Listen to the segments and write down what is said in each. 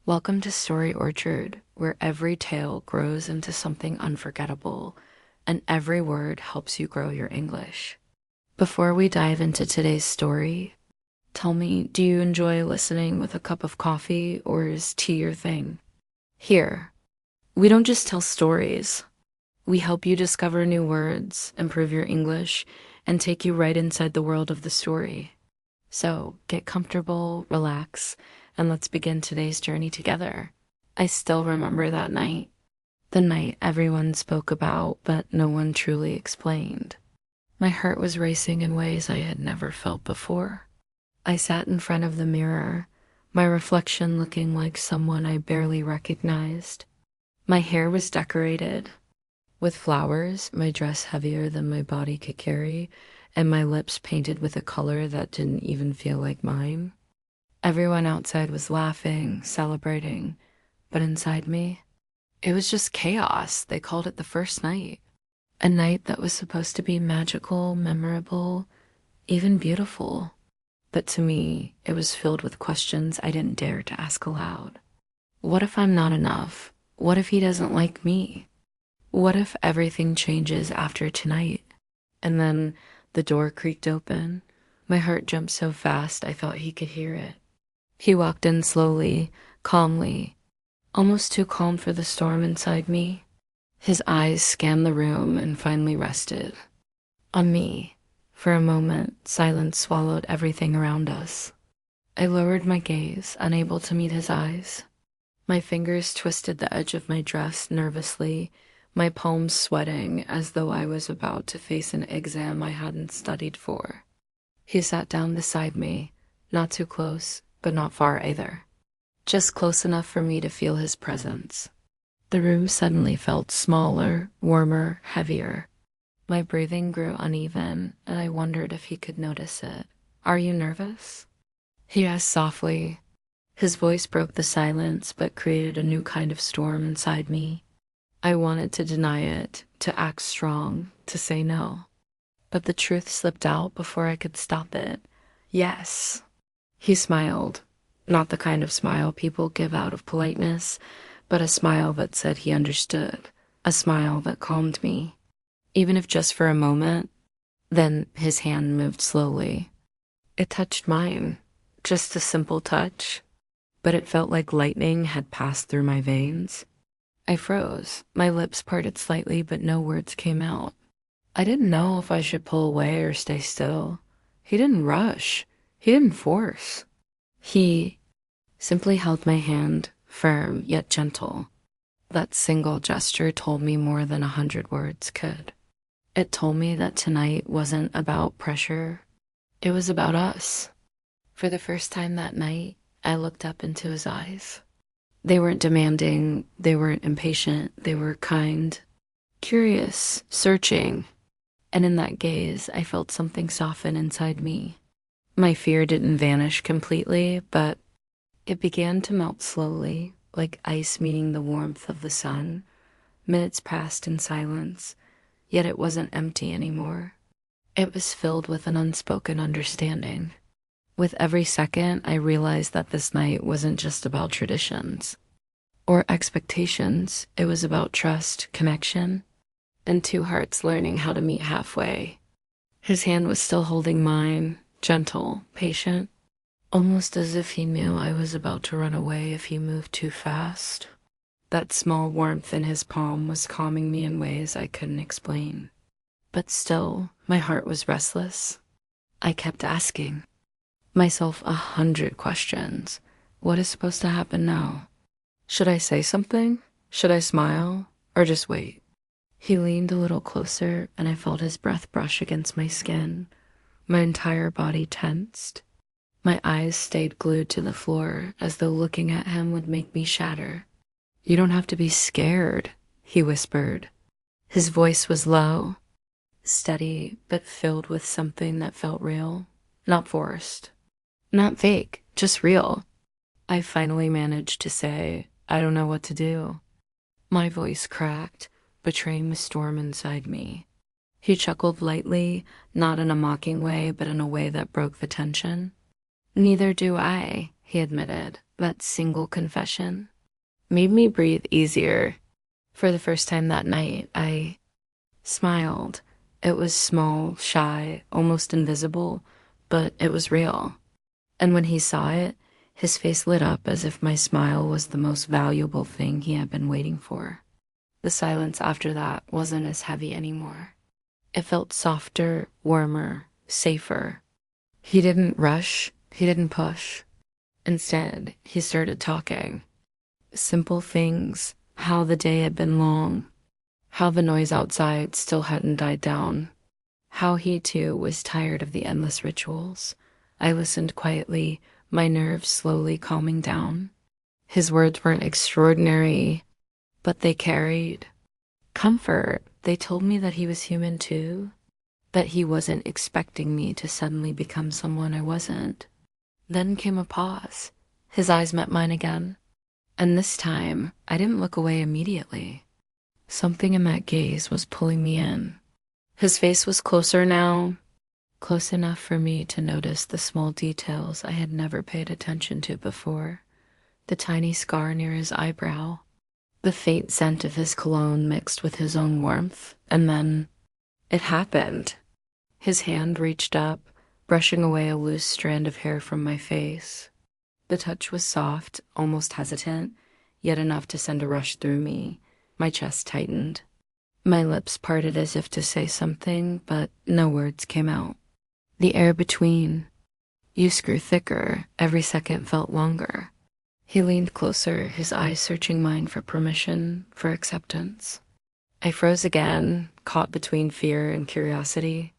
Welcome to Story Orchard, where every tale grows into something unforgettable and every word helps you grow your English. Before we dive into today's story, tell me, do you enjoy listening with a cup of coffee or is tea your thing? Here, we don't just tell stories. We help you discover new words, improve your English, and take you right inside the world of the story. So get comfortable, relax, and let's begin today's journey together. I still remember that night. The night everyone spoke about, but no one truly explained. My heart was racing in ways I had never felt before. I sat in front of the mirror, my reflection looking like someone I barely recognized. My hair was decorated with flowers, my dress heavier than my body could carry, and my lips painted with a color that didn't even feel like mine. Everyone outside was laughing, celebrating, but inside me, it was just chaos. They called it the first night. A night that was supposed to be magical, memorable, even beautiful. But to me, it was filled with questions I didn't dare to ask aloud. What if I'm not enough? What if he doesn't like me? What if everything changes after tonight? And then the door creaked open. My heart jumped so fast I thought he could hear it. He walked in slowly, calmly, almost too calm for the storm inside me. His eyes scanned the room and finally rested on me. For a moment, silence swallowed everything around us. I lowered my gaze, unable to meet his eyes. My fingers twisted the edge of my dress nervously, my palms sweating as though I was about to face an exam I hadn't studied for. He sat down beside me, not too close, but not far either. Just close enough for me to feel his presence. The room suddenly felt smaller, warmer, heavier. My breathing grew uneven, and I wondered if he could notice it. "Are you nervous?" he asked softly. His voice broke the silence, but created a new kind of storm inside me. I wanted to deny it, to act strong, to say no. But the truth slipped out before I could stop it. Yes. He smiled, not the kind of smile people give out of politeness, but a smile that said he understood, a smile that calmed me, even if just for a moment. Then his hand moved slowly. It touched mine, just a simple touch, but it felt like lightning had passed through my veins. I froze, my lips parted slightly, but no words came out. I didn't know if I should pull away or stay still. He didn't rush. He didn't force. He simply held my hand, firm yet gentle. That single gesture told me more than 100 words could. It told me that tonight wasn't about pressure. It was about us. For the first time that night, I looked up into his eyes. They weren't demanding, they weren't impatient, they were kind, curious, searching. And in that gaze, I felt something soften inside me. My fear didn't vanish completely, but it began to melt slowly, like ice meeting the warmth of the sun. Minutes passed in silence, yet it wasn't empty anymore. It was filled with an unspoken understanding. With every second, I realized that this night wasn't just about traditions or expectations. It was about trust, connection, and two hearts learning how to meet halfway. His hand was still holding mine, gentle, patient, almost as if he knew I was about to run away if he moved too fast. That small warmth in his palm was calming me in ways I couldn't explain. But still, my heart was restless. I kept asking myself 100 questions. What is supposed to happen now? Should I say something? Should I smile? Or just wait? He leaned a little closer, and I felt his breath brush against my skin. My entire body tensed. My eyes stayed glued to the floor, as though looking at him would make me shatter. "You don't have to be scared," he whispered. His voice was low, steady, but filled with something that felt real, not forced, not fake, just real. I finally managed to say, "I don't know what to do." My voice cracked, betraying the storm inside me. He chuckled lightly, not in a mocking way, but in a way that broke the tension. "Neither do I," he admitted, That single confession made me breathe easier. For the first time that night, I smiled. It was small, shy, almost invisible, but it was real. And when he saw it, his face lit up as if my smile was the most valuable thing he had been waiting for. The silence after that wasn't as heavy anymore. It felt softer, warmer, safer. He didn't rush, he didn't push. Instead, he started talking. Simple things, how the day had been long, how the noise outside still hadn't died down, how he too was tired of the endless rituals. I listened quietly, my nerves slowly calming down. His words weren't extraordinary, but they carried comfort. They told me that he was human too, that he wasn't expecting me to suddenly become someone I wasn't. Then came a pause. His eyes met mine again, and this time I didn't look away immediately. Something in that gaze was pulling me in. His face was closer now, close enough for me to notice the small details I had never paid attention to before. The tiny scar near his eyebrow, the faint scent of his cologne mixed with his own warmth, and then it happened. His hand reached up, brushing away a loose strand of hair from my face. The touch was soft, almost hesitant, yet enough to send a rush through me. My chest tightened. My lips parted as if to say something, but no words came out. The air between use grew thicker, every second felt longer. He leaned closer, his eyes searching mine for permission, for acceptance. I froze again, caught between fear and curiosity.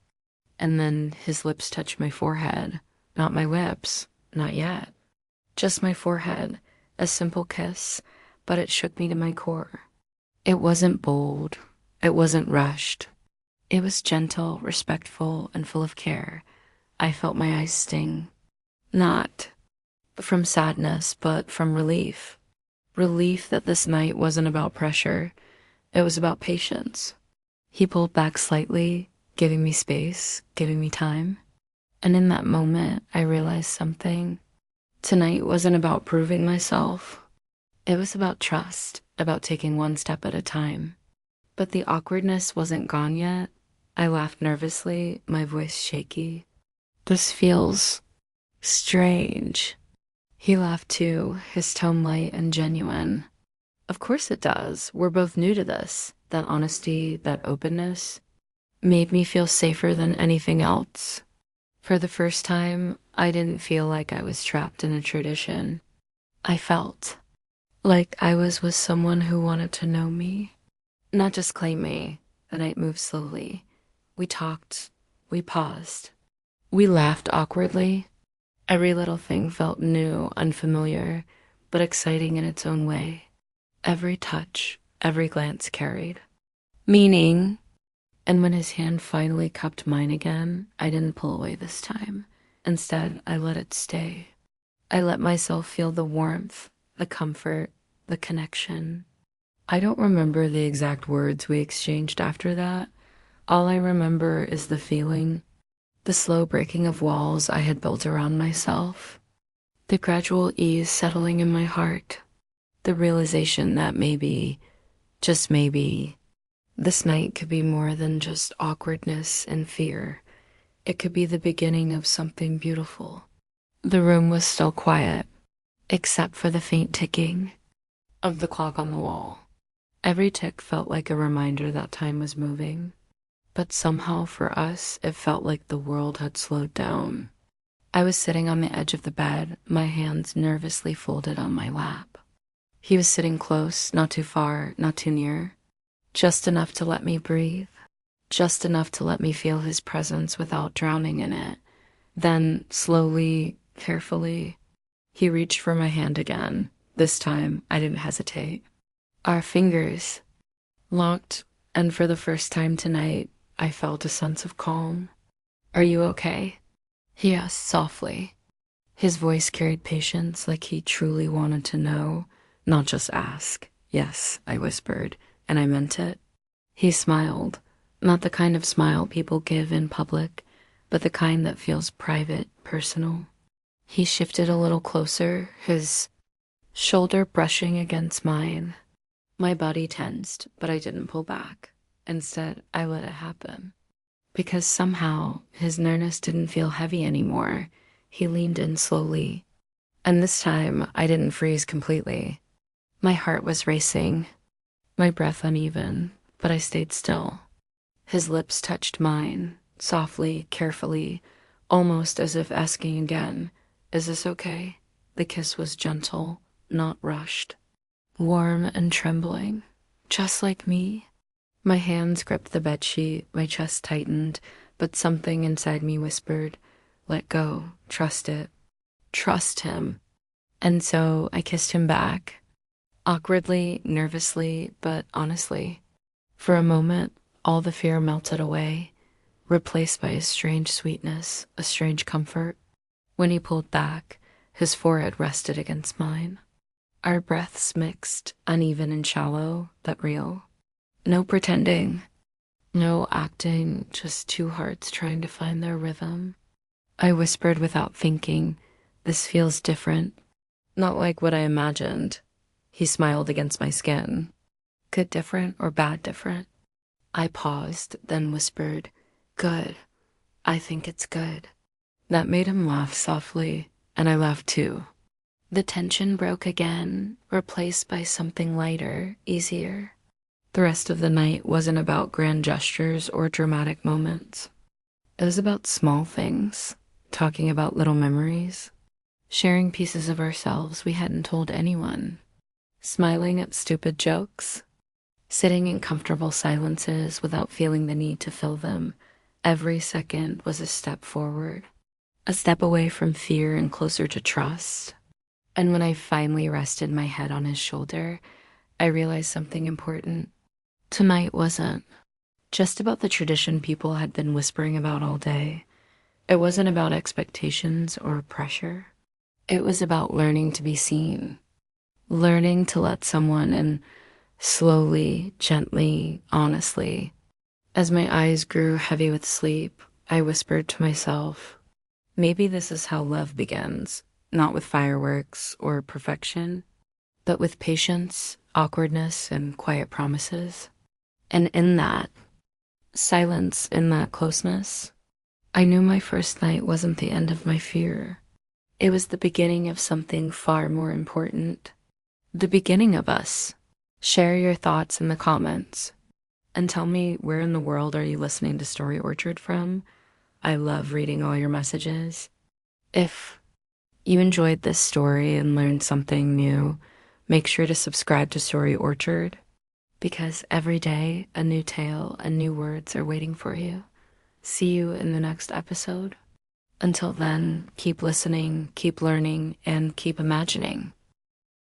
And then his lips touched my forehead, not my lips, not yet. Just my forehead, a simple kiss, but it shook me to my core. It wasn't bold, it wasn't rushed. It was gentle, respectful, and full of care. I felt my eyes sting. Not from sadness, but from relief. Relief that this night wasn't about pressure. It was about patience. He pulled back slightly, giving me space, giving me time. And in that moment, I realized something. Tonight wasn't about proving myself. It was about trust, about taking one step at a time. But the awkwardness wasn't gone yet. I laughed nervously, my voice shaky. This feels strange. He laughed too, his tone light and genuine. Of course it does. We're both new to this. That honesty, that openness made me feel safer than anything else. For the first time, I didn't feel like I was trapped in a tradition. I felt like I was with someone who wanted to know me, not just claim me. The night moved slowly. We talked, we paused, we laughed awkwardly. Every little thing felt new, unfamiliar, but exciting in its own way. Every touch, every glance carried meaning. And when his hand finally cupped mine again, I didn't pull away this time. Instead, I let it stay. I let myself feel the warmth, the comfort, the connection. I don't remember the exact words we exchanged after that. All I remember is the feeling, the slow breaking of walls I had built around myself, the gradual ease settling in my heart, the realization that maybe, just maybe, this night could be more than just awkwardness and fear. It could be the beginning of something beautiful. The room was still quiet, except for the faint ticking of the clock on the wall. Every tick felt like a reminder that time was moving, but somehow for us, it felt like the world had slowed down. I was sitting on the edge of the bed, my hands nervously folded on my lap. He was sitting close, not too far, not too near. Just enough to let me breathe, just enough to let me feel his presence without drowning in it. Then, slowly, carefully, he reached for my hand again. This time, I didn't hesitate. Our fingers locked, and for the first time tonight, I felt a sense of calm. "Are you okay?" he asked softly. His voice carried patience, like he truly wanted to know, not just ask. "Yes," I whispered, and I meant it. He smiled, not the kind of smile people give in public, but the kind that feels private, personal. He shifted a little closer, his shoulder brushing against mine. My body tensed, but I didn't pull back. Instead, I let it happen. Because somehow his nearness didn't feel heavy anymore. He leaned in slowly. And this time, I didn't freeze completely. My heart was racing, my breath uneven, but I stayed still. His lips touched mine, softly, carefully, almost as if asking again, "Is this okay?" The kiss was gentle, not rushed, warm and trembling, just like me. My hands gripped the bedsheet, my chest tightened, but something inside me whispered, "Let go, trust it, trust him." And so I kissed him back, awkwardly, nervously, but honestly. For a moment, all the fear melted away, replaced by a strange sweetness, a strange comfort. When he pulled back, his forehead rested against mine. Our breaths mixed, uneven and shallow, but real. No pretending, no acting, just two hearts trying to find their rhythm. I whispered without thinking, "This feels different. Not like what I imagined." He smiled against my skin. "Good different or bad different?" I paused, then whispered, "Good. I think it's good." That made him laugh softly, and I laughed too. The tension broke again, replaced by something lighter, easier. The rest of the night wasn't about grand gestures or dramatic moments. It was about small things, talking about little memories, sharing pieces of ourselves we hadn't told anyone, smiling at stupid jokes, sitting in comfortable silences without feeling the need to fill them. Every second was a step forward, a step away from fear and closer to trust. And when I finally rested my head on his shoulder, I realized something important. Tonight wasn't just about the tradition people had been whispering about all day. It wasn't about expectations or pressure. It was about learning to be seen, learning to let someone in slowly, gently, honestly. As my eyes grew heavy with sleep, I whispered to myself, maybe this is how love begins, not with fireworks or perfection, but with patience, awkwardness, and quiet promises. And in that silence, in that closeness, I knew my first night wasn't the end of my fear. It was the beginning of something far more important. The beginning of us. Share your thoughts in the comments and tell me, where in the world are you listening to Story Orchard from? I love reading all your messages. If you enjoyed this story and learned something new, make sure to subscribe to Story Orchard, because every day a new tale and new words are waiting for you. See you in the next episode. Until then, keep listening, keep learning, and keep imagining.